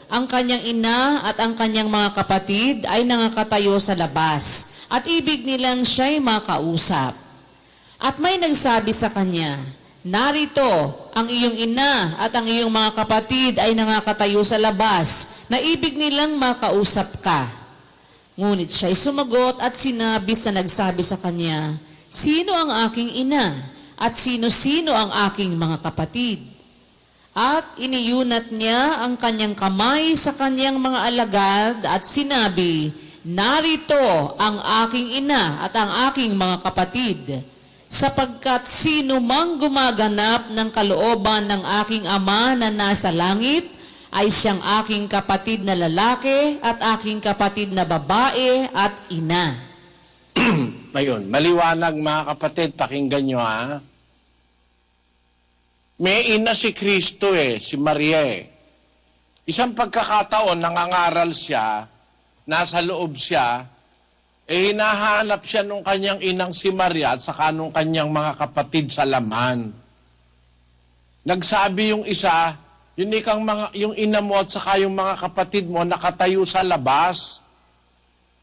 ang kanyang ina at ang kanyang mga kapatid ay nangakatayo sa labas, at ibig nilang siya'y makausap. At may nagsabi sa kanya, "Narito, ang iyong ina at ang iyong mga kapatid ay nangakatayo sa labas, na ibig nilang makausap ka." Ngunit siya'y sumagot at sinabi sa nagsabi sa kanya, "Sino ang aking ina at sino-sino ang aking mga kapatid?" At iniyunat niya ang kanyang kamay sa kanyang mga alagad at sinabi, "Narito ang aking ina at ang aking mga kapatid, sapagkat sino mang gumaganap ng kalooban ng aking Ama na nasa langit, ay siyang aking kapatid na lalaki at aking kapatid na babae at ina." Ayun, maliwanag mga kapatid, pakinggan nyo ha. May ina si Kristo si Maria Isang pagkakataon, nangangaral siya, nasa loob siya, hinahanap siya nung kanyang inang si Maria at saka nung kanyang mga kapatid sa laman. Nagsabi yung isa, yung ina mo at saka yung mga kapatid mo nakatayo sa labas.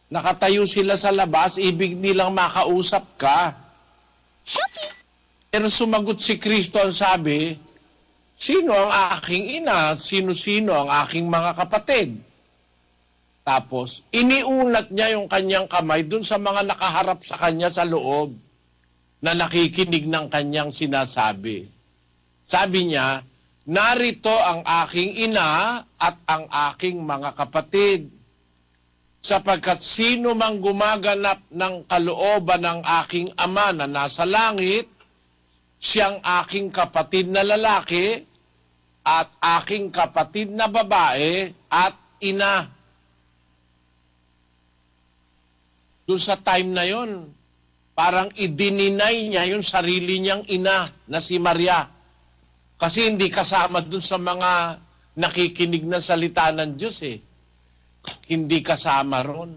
Nakatayo sila sa labas, ibig nilang makausap ka. Pero sumagot si Kristo, ang sabi, "Sino ang aking ina at sino-sino ang aking mga kapatid?" Tapos, iniunat niya yung kanyang kamay dun sa mga nakaharap sa kanya sa loob na nakikinig ng kanyang sinasabi. Sabi niya, "Narito ang aking ina at ang aking mga kapatid. Sapagkat sino mang gumaganap ng kalooban ng aking Ama na nasa langit, siyang aking kapatid na lalaki at aking kapatid na babae at ina." Doon sa time na yon, parang idininay niya yung sarili niyang ina na si Maria. Kasi hindi kasama doon sa mga nakikinig ng salita ng Diyos Hindi kasama ron.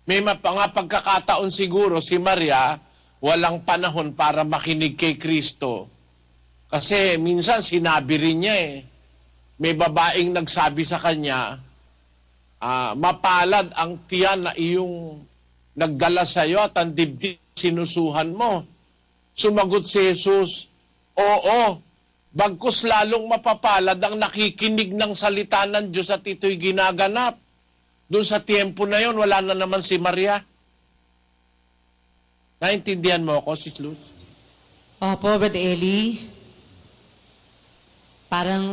May mga pagkakataon siguro si Maria, walang panahon para makinig kay Kristo. Kasi minsan sinabi rin niya may babaeng nagsabi sa kanya, "Mapalad ang tiyan na iyong nagdala sa iyo at ang dibdib sinusuhan mo." Sumagot si Jesus, "Oo, bagkus lalong mapapalad ang nakikinig ng salita ng Diyos at ito'y ginaganap." Doon sa tiempo na yon, wala na naman si Maria. Naintindihan mo ako, Sis Luz? Opo, Brother Eli. Parang,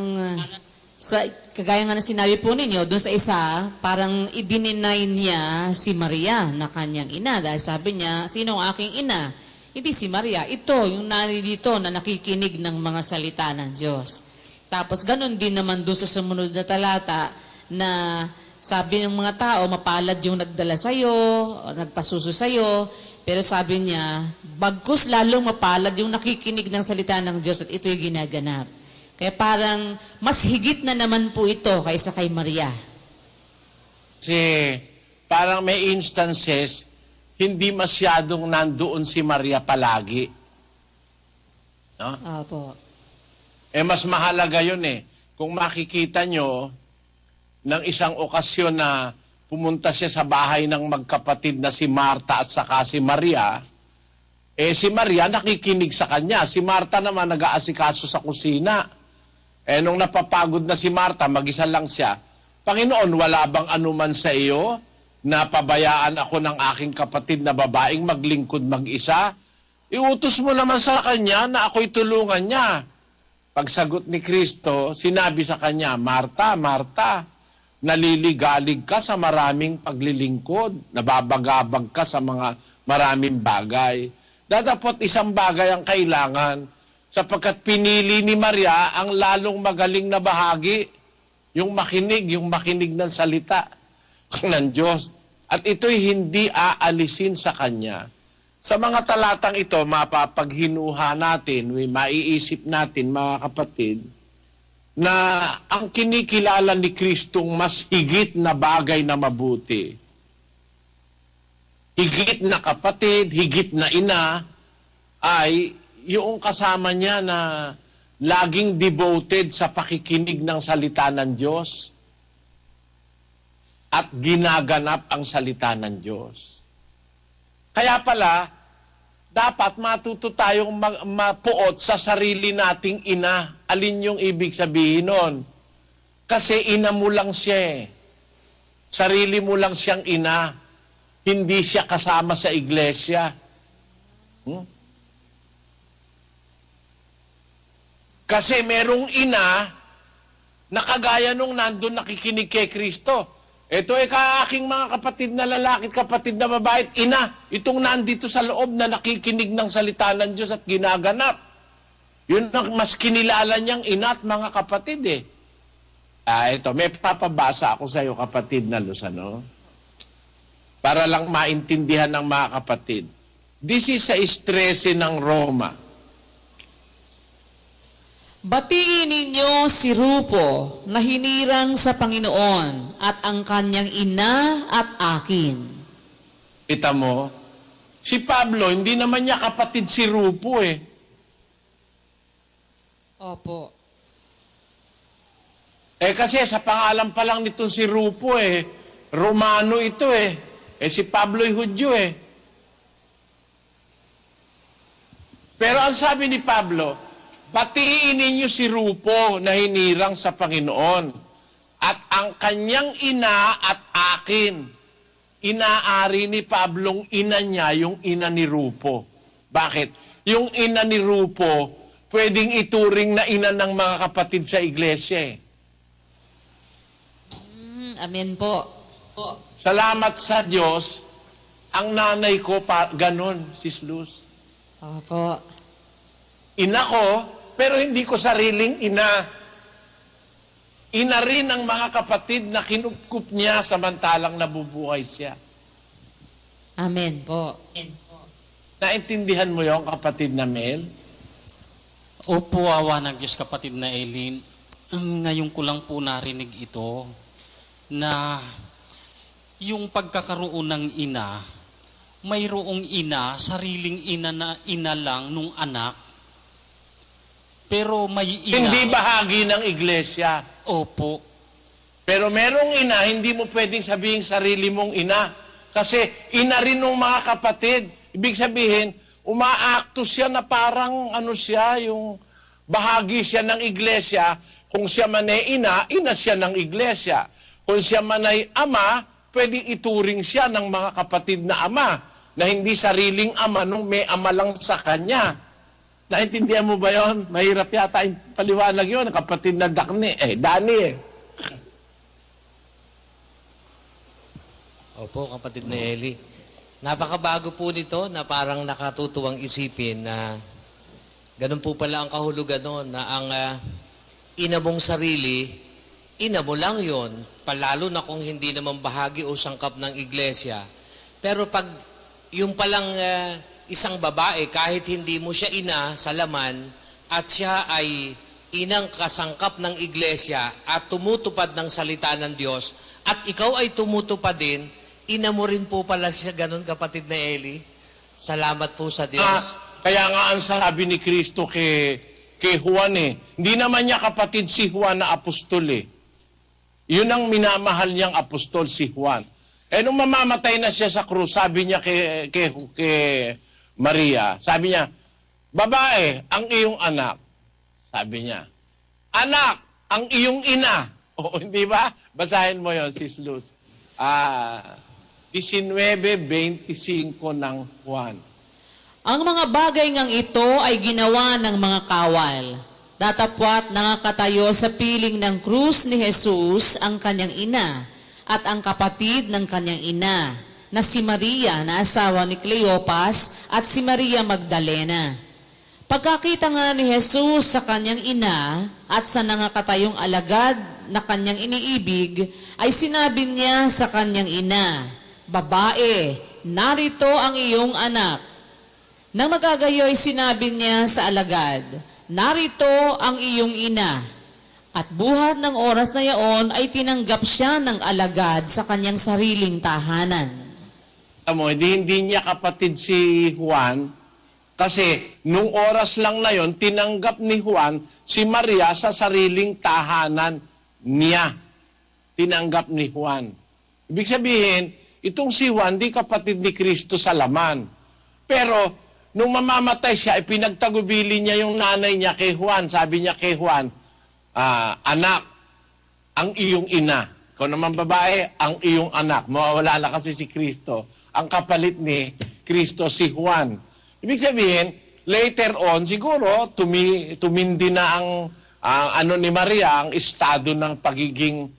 kagaya nga na sinabi po ninyo, doon sa isa, parang idininay niya si Maria na kanyang ina. Dahil sabi niya, "Sino ang aking ina?" Hindi si Maria. Ito, yung naririto na nakikinig ng mga salita ng Diyos. Tapos, ganun din naman doon sa sumunod na talata na sabi ng mga tao, mapalad yung nagdala sa'yo, o nagpasuso sa'yo. Pero sabi niya, bagkus lalong mapalad yung nakikinig ng salita ng Diyos at ito'y ginaganap. Kaya parang mas higit na naman po ito kaysa kay Maria. Kasi parang may instances, hindi masyadong nandoon si Maria palagi. No? Opo. Mas mahalaga yun Kung makikita nyo, ng isang okasyon na pumunta siya sa bahay ng magkapatid na si Marta at saka si Maria, si Maria nakikinig sa kanya. Si Marta naman nag-aasikaso sa kusina. Nung napapagod na si Marta, mag-isa lang siya, "Panginoon, wala bang anuman sa iyo na pabayaan ako ng aking kapatid na babaeng maglingkod mag-isa? Iutos mo naman sa kanya na ako'y tulungan niya." Pagsagot ni Kristo, sinabi sa kanya, "Marta, Marta, naliligalig ka sa maraming paglilingkod, nababagabag ka sa mga maraming bagay. Datapot isang bagay ang kailangan, sapagkat pinili ni Maria ang lalong magaling na bahagi, yung makinig ng salita ng Diyos. At ito'y hindi aalisin sa kanya." Sa mga talatang ito, mapapaghinuha natin, maiisip natin mga kapatid, na ang kinikilala ni Kristong mas higit na bagay na mabuti, higit na kapatid, higit na ina, ay yung kasama niya na laging devoted sa pakikinig ng salita ng Diyos. at ginaganap ang salita ng Diyos. Kaya pala, dapat matuto tayong mapuot sa sarili nating ina. Alin yung ibig sabihin nun? Kasi ina mo lang siya eh. Sarili mo lang siyang ina. Hindi siya kasama sa iglesia. Kasi merong ina na kagaya nung nandun nakikinig kay Kristo. Ito ay aking mga kapatid na lalaki at kapatid na babae, ina. Itong nandito sa loob na nakikinig ng salita ng Diyos at ginaganap. Yun ang mas kinilala niyang ina at mga kapatid eh. Ito, may papabasa ako sa iyo kapatid na Luzano. Para lang maintindihan ng mga kapatid. This is sa 13 ng Roma. Batiin ninyo si Rupo na hinirang sa Panginoon at ang kanyang ina at akin. Kita mo, si Pablo, hindi naman niya kapatid si Rupo eh. Opo. Kasi sa pangalan pa lang nitong si Rupo eh, Romano ito eh. Si Pablo'y Hudyo eh. Pero ang sabi ni Pablo, batiin ninyo si Rupo na hinirang sa Panginoon at ang kanyang ina at akin. Inaari ni Pablong ina niya yung ina ni Rupo. Bakit? Yung ina ni Rupo, pwedeng ituring na ina ng mga kapatid sa iglesia eh. Amen po. Salamat sa Diyos, ang nanay ko ganon, Sis Luz. Opo. Ina ko, pero hindi ko sariling ina. Ina rin ang mga kapatid na kinupkup niya samantalang nabubuhay siya. Amen po. Naintindihan mo yung kapatid na Mel? Opo, awa ng Diyos kapatid na Eileen. Ngayon ko lang po narinig ito na yung pagkakaroon ng ina, mayroong ina, sariling ina na ina lang nung anak. Pero may ina. Hindi bahagi ng iglesia. Opo. Pero merong ina, hindi mo pwedeng sabihin sarili mong ina. Kasi ina rin ng mga kapatid. Ibig sabihin, umaakto siya na parang ano siya, yung bahagi siya ng iglesia. Kung siya man ay ina, ina siya ng iglesia. Kung siya man ay ama, pwedeng ituring siya ng mga kapatid na ama, na hindi sariling ama nung may ama lang sa kanya. Naintindihan mo ba yon? Mahirap yata yung paliwanag yun, kapatid na Dani eh. Opo, kapatid na Eli. Napakabago po nito na parang nakatutuwang isipin na ganun po pala ang kahulugan noon na ang ina mong sarili, ina mo lang yon, palalo na kung hindi naman bahagi o sangkap ng iglesia. Pero pag yung palang isang babae, kahit hindi mo siya ina sa laman, at siya ay inang kasangkap ng iglesia at tumutupad ng salita ng Diyos, at ikaw ay tumutupad din, ina mo rin po pala siya, ganun kapatid na Eli. Salamat po sa Diyos. Kaya nga ang sabi ni Kristo kay Juan eh, hindi naman niya kapatid si Juan na apostol eh. Yun ang minamahal niyang apostol, si Juan. Nung mamamatay na siya sa krus, sabi niya kay Maria, sabi niya, babae, ang iyong anak. Sabi niya, anak, ang iyong ina. O, hindi ba? Basahin mo yon, Sis Luz. 19:25 ng Juan. Ang mga bagay ngang ito ay ginawa ng mga kawal. Datapwat nakakatayo sa piling ng krus ni Jesus ang kanyang ina at ang kapatid ng kanyang ina, na si Maria na asawa ni Cleopas at si Maria Magdalena. Pagkakita nga ni Jesus sa kanyang ina at sa nangakatayong alagad na kanyang iniibig, ay sinabi niya sa kanyang ina, babae, narito ang iyong anak. Nang magagayoy, sinabi niya sa alagad, narito ang iyong ina. At buhat ng oras na yaon ay tinanggap siya ng alagad sa kanyang sariling tahanan. Hindi niya kapatid si Juan, kasi nung oras lang na yon, tinanggap ni Juan si Maria sa sariling tahanan niya. Tinanggap ni Juan. Ibig sabihin, itong si Juan, di kapatid ni Kristo sa laman. Pero, nung mamamatay siya, ipinagtagubili niya yung nanay niya kay Juan. Sabi niya kay Juan, anak, ang iyong ina. Ikaw naman babae, ang iyong anak. Mawawala na kasi si Kristo. Ang kapalit ni Kristo si Juan. Ibig sabihin, later on, siguro, tumindi na ang ano ni Maria, ang estado ng pagiging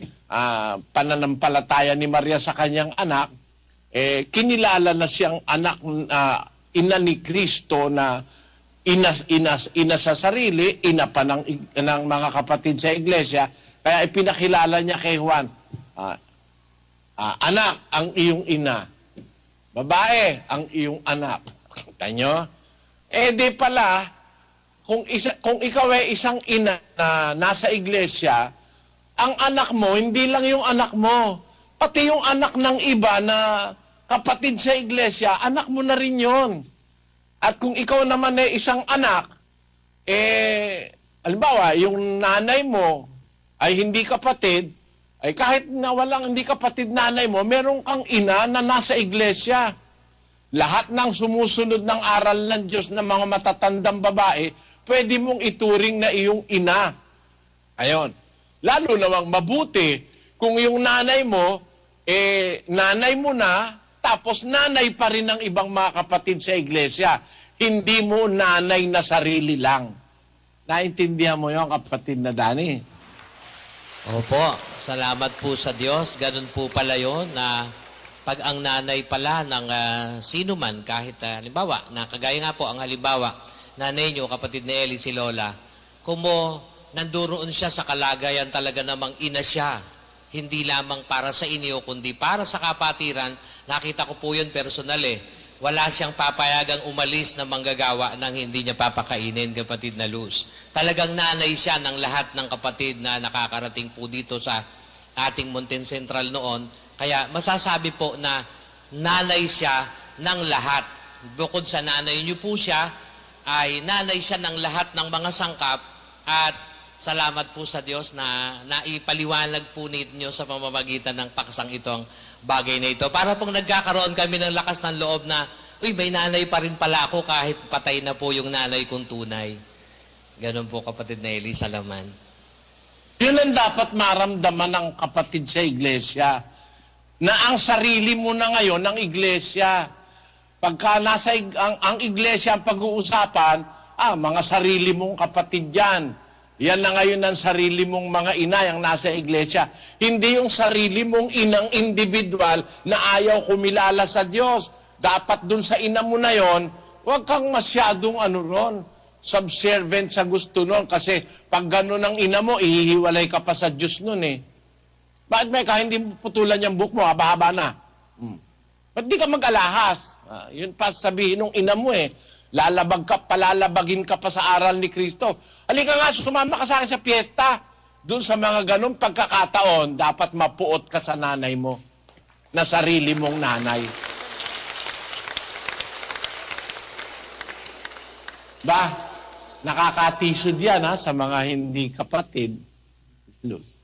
pananampalataya ni Maria sa kanyang anak, kinilala na siyang anak, ina ni Kristo na ina sa sarili, ina pa ng mga kapatid sa iglesia, kaya ipinakilala niya kay Juan, anak, ang iyong ina. Babae, ang iyong anak. Kita nyo? Di pala, kung ikaw ay isang ina na nasa iglesia, ang anak mo, hindi lang yung anak mo, pati yung anak ng iba na kapatid sa iglesia, anak mo na rin yun. At kung ikaw naman ay isang anak, halimbawa, yung nanay mo ay hindi kapatid, ay kahit na walang hindi kapatid nanay mo, meron kang ina na nasa iglesia. Lahat ng sumusunod ng aral ng Diyos ng mga matatandang babae, pwede mong ituring na iyong ina. Ayon. Lalo namang mabuti kung yung nanay mo, nanay mo na, tapos nanay pa rin ng ibang mga kapatid sa iglesia. Hindi mo nanay na sarili lang. Naintindihan mo yung kapatid na Dani? Opo, salamat po sa Diyos. Ganun po pala yun na pag ang nanay pala ng sino man, kahit halimbawa, kagaya nga po ang halimbawa, nanay nyo, kapatid ni Eli, si Lola, nanduroon siya sa kalagayan talaga namang ina siya. Hindi lamang para sa inyo, kundi para sa kapatiran. Nakita ko po yun personal Wala siyang papayagang umalis na manggagawa nang hindi niya papakainin, kapatid na Luz. Talagang nanay siya ng lahat ng kapatid na nakakarating po dito sa ating Mountain Central noon. Kaya masasabi po na nanay siya ng lahat. Bukod sa nanay niyo po siya, ay nanay siya ng lahat ng mga sangkap at salamat po sa Diyos na naipaliwanag po ninyo sa pamamagitan ng paksang itong bagay na ito. Para pong nagkakaroon kami ng lakas ng loob na, may nanay pa rin pala ako kahit patay na po yung nanay kong tunay. Ganun po, kapatid na Eli, salaman. Yun ang dapat maramdaman ng kapatid sa iglesia. Na ang sarili mo na ngayon, ang iglesia. Pagka nasa ang iglesia ang pag-uusapan, mga sarili mong kapatid yan. Yan na ngayon ang sarili mong mga ina yung nasa iglesia. Hindi yung sarili mong inang individual na ayaw kumilala sa Diyos. Dapat dun sa ina mo na yon, huwag kang masyadong subservient sa gusto nun. Kasi pag gano'n ang ina mo, ihihiwalay ka pa sa Diyos nun Bakit may hindi putulan yung buhok mo, haba-haba na? Ba't di ka mag-alahas? Yun pa sabihin ng ina mo palalabagin ka pa sa aral ni Kristo. Halika nga, sumama ka sa akin sa piyesta. Doon sa mga ganong pagkakataon, dapat mapuot ka sa nanay mo, na sarili mong nanay. Nakakatisod yan sa mga hindi kapatid. Luz.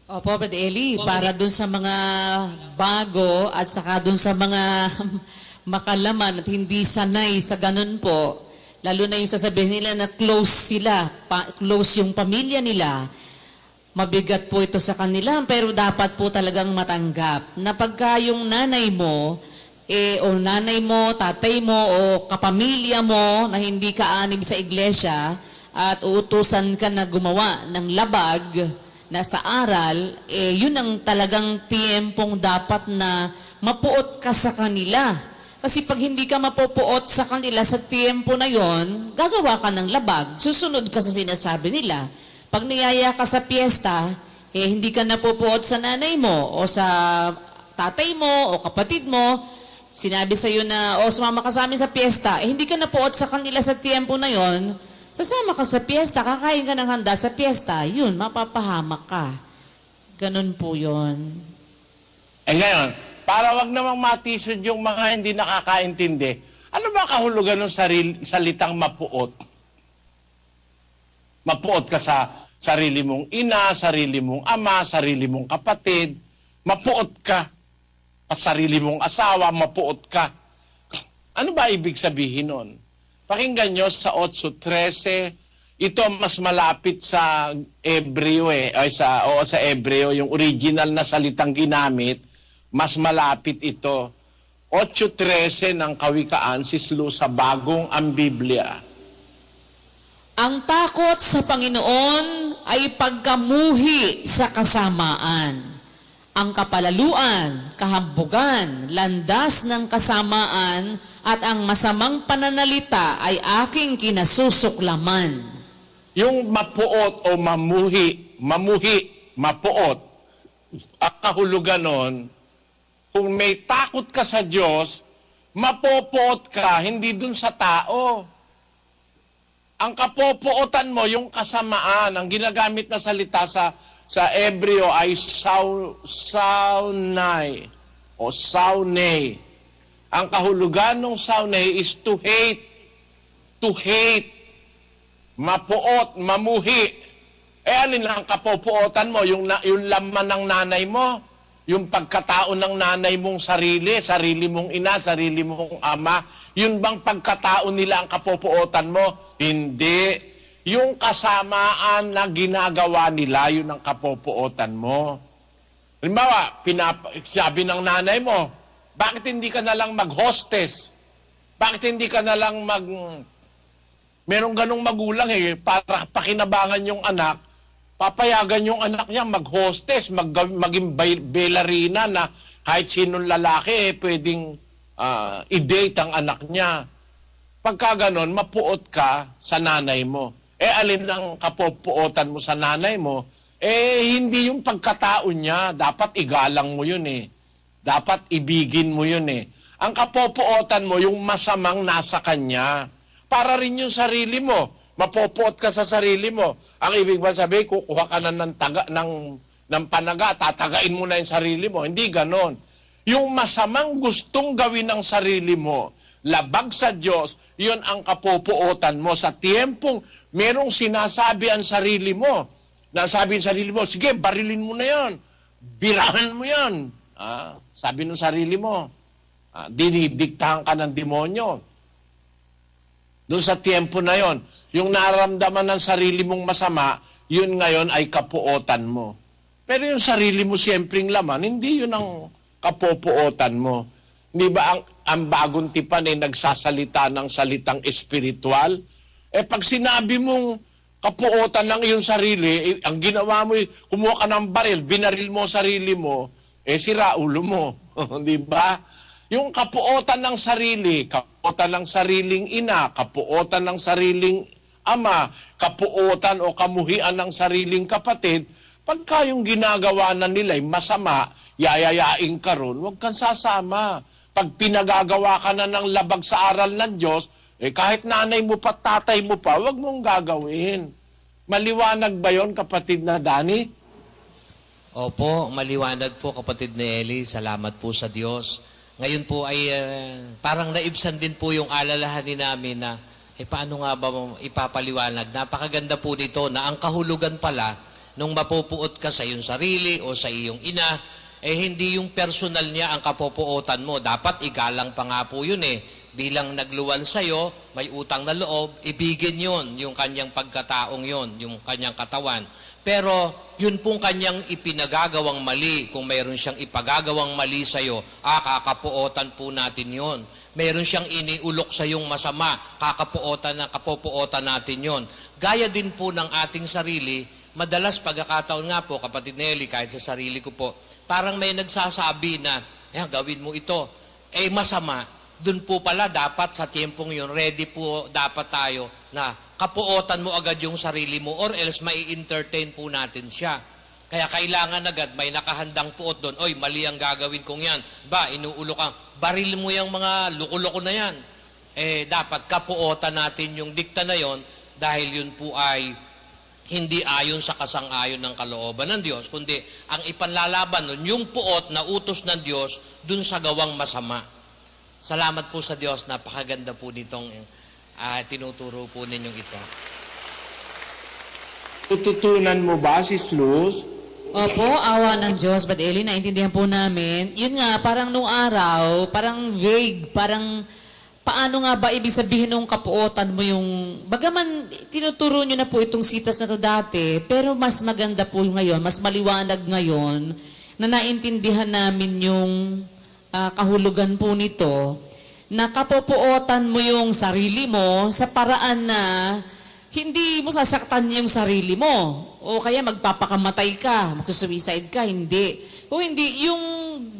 Opo, Brother Eli, para dun sa mga bago at saka dun sa mga makalaman at hindi sanay sa ganun po, lalo na yung sasabihin nila na close sila, close yung pamilya nila, mabigat po ito sa kanila, pero dapat po talagang matanggap na pagka yung nanay mo, o nanay mo, tatay mo, o kapamilya mo na hindi ka-anib sa iglesia at uutusan ka na gumawa ng labag na sa aral, yun ang talagang tiempong dapat na mapuot ka sa kanila. Kasi pag hindi ka mapupuot sa kanila sa tiempo na yon, gagawa ka ng labag. Susunod ka sa sinasabi nila. Pag niyaya ka sa piyesta, hindi ka napupuot sa nanay mo o sa tatay mo o kapatid mo, sinabi sa iyo na, sumama ka sa amin sa piyesta, hindi ka napuot sa kanila sa tiempo na yon, sasama ka sa piyesta, kakain ka ng handa sa piyesta, yun, mapapahamak ka. Ganun po yun. Ngayon, para wag namang matisod yung mga hindi nakakaintindi, ano ba kahulugan ng salitang mapuot? Mapuot ka sa sarili mong ina, sarili mong ama, sarili mong kapatid, mapuot ka. At sarili mong asawa, mapuot ka. Ano ba ibig sabihin nun? Pakinggan nyo sa 8:13, ito mas malapit sa Hebreo sa Hebreo, yung original na salitang ginamit, mas malapit ito. 8:13 ng Kawikaan, sislo sa bagong ang Biblia. Ang takot sa Panginoon ay pagkamuhi sa kasamaan. Ang kapalaluan, kahambugan, landas ng kasamaan, at ang masamang pananalita ay aking kinasusuklaman. Yung mapuot o mamuhi, mapuot, ang kahulugan nun, kung may takot ka sa Diyos, mapopoot ka, hindi dun sa tao. Ang kapopuotan mo, yung kasamaan, ang ginagamit na salita sa Hebreo ay saunay o saunay. Ang kahulugan ng saunay is to hate. To hate. Mapuot, mamuhi. Alin ang kapopuotan mo? Yung laman ng nanay mo? Yung pagkatao ng nanay mong sarili mong ina, sarili mong ama? Yun bang pagkatao nila ang kapopuotan mo? Hindi. Yung kasamaan na ginagawa nila, yun ang kapopuotan mo. Halimbawa, sabi ng nanay mo, bakit hindi ka na lang mag-hostess? Bakit hindi ka na lang merong ganong magulang para pakinabangan yung anak, papayagan yung anak niya mag-hostess, maging ballerina na kahit sinong lalaki pwedeng i-date ang anak niya. Pagka ganon, mapuot ka sa nanay mo. Alin ang kapopuotan mo sa nanay mo? Hindi yung pagkatao niya. Dapat igalang mo yun Dapat ibigin mo yun Ang kapopuotan mo, yung masamang nasa kanya. Para rin yung sarili mo. Mapopuot ka sa sarili mo. Ang ibig ba sabihin, kukuha ka na ng panaga, tatagain mo na yung sarili mo. Hindi ganon. Yung masamang gustong gawin ng sarili mo, labag sa Diyos, yun ang kapopuotan mo. Sa tiempong merong sinasabi ang sarili mo, nasabi ang sarili mo, sige, barilin mo na yun. Birahan mo yun. Sabi ng sarili mo, dinidiktahan ka ng demonyo. Doon sa tiempo na yon, yung naramdaman ng sarili mong masama, yun ngayon ay kapuotan mo. Pero yung sarili mo siyempleng laman, hindi yun ang kapopuotan mo. Di ba ang bagong tipan nagsasalita ng salitang espiritual? Pag sinabi mong kapuotan ng iyong sarili, ang ginawa mo, kumuha ka ng baril, binaril mo sarili mo, sira ulo mo. Di ba? Yung kapuotan ng sarili, kapuotan ng sariling ina, kapuotan ng sariling ama, kapuotan o kamuhian ng sariling kapatid, pagka yung ginagawa na nila'y masama, yayayain ka ron, huwag kang sasama. Pag pinagagawa ka na ng labag sa aral ng Diyos, kahit nanay mo pa, tatay mo pa, huwag mong gagawin. Maliwanag ba yon, kapatid na Dani? Opo, maliwanag po kapatid ni Eli. Salamat po sa Diyos. Ngayon po ay parang naibsan din po yung alalahanin namin na paano nga ba ipapaliwanag? Napakaganda po nito na ang kahulugan pala nung mapupuot ka sa iyong sarili o sa iyong ina, hindi yung personal niya ang kapopuotan mo. Dapat igalang pa nga po yun Bilang nagluwal sa'yo, may utang na loob, ibigin yun, yung kanyang pagkataong yun, yung kanyang katawan. Pero yun pong kanyang ipinagagawang mali, kung mayroon siyang ipagagawang mali sa'yo, kakapuotan po natin yun. Mayroon siyang iniulok sa yung masama, kapopuotan natin yun. Gaya din po ng ating sarili, madalas pagkakataon nga po, kapatid Nelly, kahit sa sarili ko po, parang may nagsasabi na, gawin mo ito, masama. Doon po pala dapat sa tiempong yun, ready po dapat tayo na kapuotan mo agad yung sarili mo or else mai-entertain po natin siya. Kaya kailangan agad may nakahandang puot doon, oy, mali ang gagawin kong yan. Inuulo kang, baril mo yung mga luko-luko na yan. Dapat kapuotan natin yung dikta na yon dahil yun po ay hindi ayon sa kasang-ayon ng kalooban ng Diyos, kundi ang ipanlalaban nun, yung puot na utos ng Diyos dun sa gawang masama. Salamat po sa Diyos, napakaganda po nitong tinuturo po ninyong ito. Tututunan mo ba, Sis Luz? Opo, awa ng Diyos, Brad Eli, naintindihan po namin. Yun nga, parang nung araw, parang vague, parang paano nga ba ibig sabihin nung kapuotan mo yung... Bagaman, tinuturo nyo na po itong sitas na to dati, pero mas maganda po ngayon, mas maliwanag ngayon, na naintindihan namin yung kahulugan po nito, na kapupuotan mo yung sarili mo sa paraan na hindi mo sasaktan yung sarili mo. O kaya magpapakamatay ka, magsusuicide ka, hindi. O hindi, yung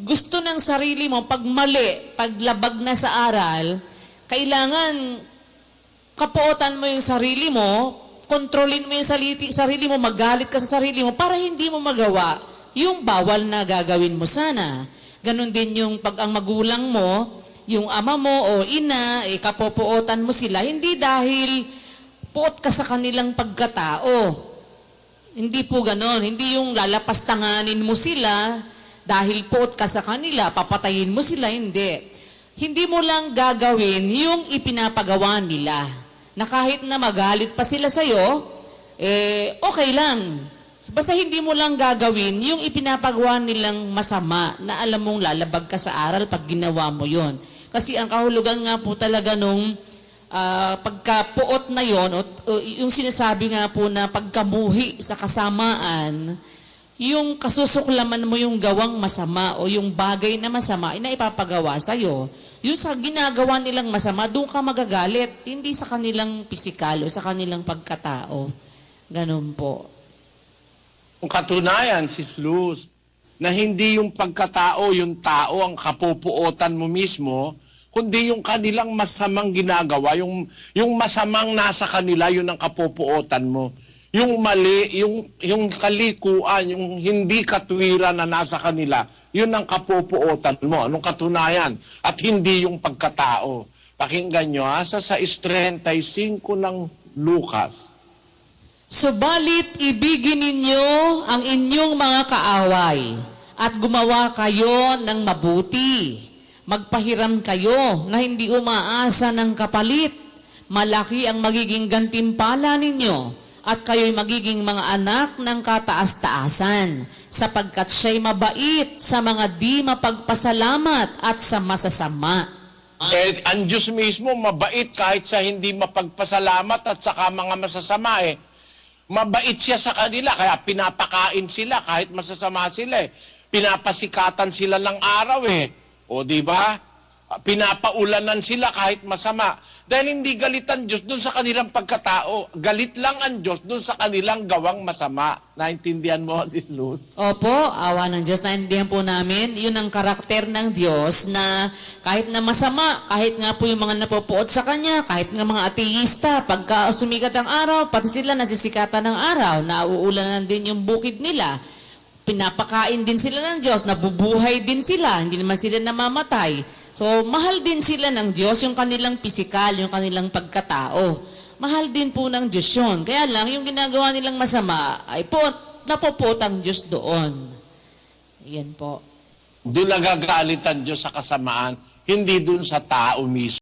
gusto ng sarili mo, pag mali, pag labag na sa aral, kailangan kapuotan mo yung sarili mo, kontrolin mo yung sarili mo, magalit ka sa sarili mo para hindi mo magawa yung bawal na gagawin mo sana. Ganon din yung pag ang magulang mo, yung ama mo o ina, kapupuotan mo sila, hindi dahil puot ka sa kanilang pagkatao. Hindi po ganon. Hindi yung lalapastanganin mo sila dahil puot ka sa kanila, papatayin mo sila, hindi. Hindi mo lang gagawin yung ipinapagawa nila. Na kahit na magalit pa sila sa'yo, okay lang. Basta hindi mo lang gagawin yung ipinapagawa nilang masama na alam mong lalabag ka sa aral pag ginawa mo yon. Kasi ang kahulugan nga po talaga nung pagkapuot na yon, yung sinasabi nga po na pagkamuhi sa kasamaan, yung kasusuklaman mo yung gawang masama o yung bagay na masama, na ipapagawa sa'yo. Yung sa ginagawa nilang masama, doon ka magagalit. Hindi sa kanilang pisikal o sa kanilang pagkatao. Ganun po. Ang katunayan, Sis Luz, na hindi yung pagkatao, yung tao ang kapupuotan mo mismo, kundi yung kanilang masamang ginagawa, yung masamang nasa kanila, yun ang kapupuotan mo. Yung mali, yung kalikuan, yung hindi katwiran na nasa kanila, yun ang kapupuotan mo. Anong katunayan? At hindi yung pagkatao. Pakinggan nyo, sa 6:35 ng Lucas. Subalit ibigin ninyo ang inyong mga kaaway at gumawa kayo ng mabuti. Magpahiram kayo na hindi umaasa ng kapalit. Malaki ang magiging gantimpala ninyo at kayo'y magiging mga anak ng kataas-taasan sapagkat siya'y mabait sa mga di mapagpasalamat at sa masasama. Ang Diyos mismo mabait kahit sa hindi mapagpasalamat at saka mga masasama Mabait siya sa kanila, kaya pinapakain sila kahit masasama sila Pinapasikatan sila ng araw O di ba? Pinapaulanan sila kahit masama. Dahil hindi galit ang Diyos doon sa kanilang pagkatao. Galit lang ang Diyos doon sa kanilang gawang masama. Naintindihan mo, Sis Luz? Opo, awa ng Diyos, naintindihan po namin. Yun ang karakter ng Diyos na kahit na masama, kahit nga po yung mga napopuot sa Kanya, kahit nga mga ateista, pagka sumikat ang araw, pati sila nasisikatan ng araw, nauulanan din yung bukid nila. Pinapakain din sila ng Diyos, nabubuhay din sila, hindi naman sila namamatay. So, mahal din sila ng Diyos, yung kanilang pisikal, yung kanilang pagkatao. Mahal din po ng Diyos yun. Kaya lang, yung ginagawa nilang masama, ay napupot ang Diyos doon. Yan po. Doon nagagalit ang Diyos sa kasamaan, hindi doon sa tao mismo.